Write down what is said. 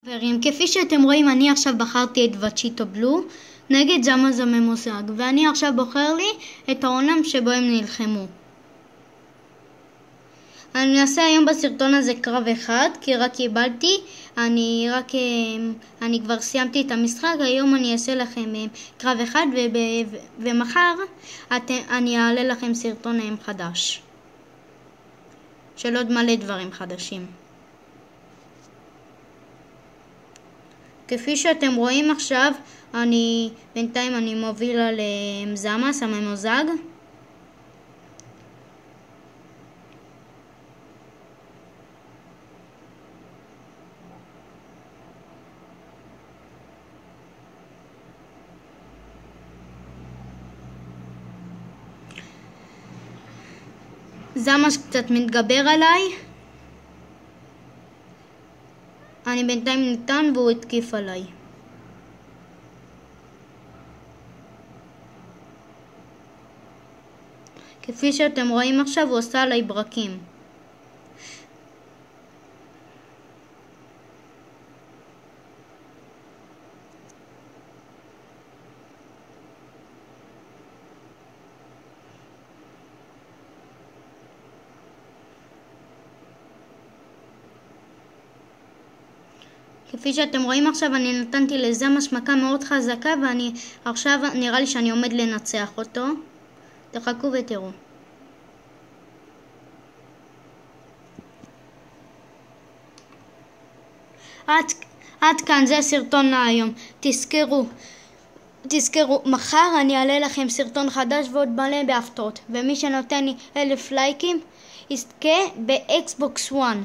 חברים, כפי שאתם רואים, אני עכשיו בחרתי את וצ'יטו בלו נגד זמז הממוזג, ואני עכשיו בוחר לי את העולם שבו הם נלחמו. אני אעשה היום בסרטון הזה קרב אחד, כי רק קיבלתי, אני כבר סיימתי את המשחק. היום אני אעשה לכם קרב אחד, ומחר אני אעלה לכם סרטון חדש של עוד מלא דברים חדשים. כפי שאתם רואים עכשיו, בינתיים אני מוביל על זמז הממוזג. זמז קצת מתגבר עליי. אני בינתיים ניתן והוא התקיף עליי. כפי שאתם רואים עכשיו, הוא עושה עליי ברקים. כפי שאתם רואים עכשיו, אני נתנתי לזמז מכה מאוד חזקה, ואני עכשיו נראה לי שאני עומד לנצח אותו. תחכו ותראו. עד כאן, זה הסרטון להיום. תזכרו, מחר אני אעלה לכם סרטון חדש ועוד מלא בהפתעות, ומי שנותן לי 1000 לייקים יזכה באקסבוקס 1.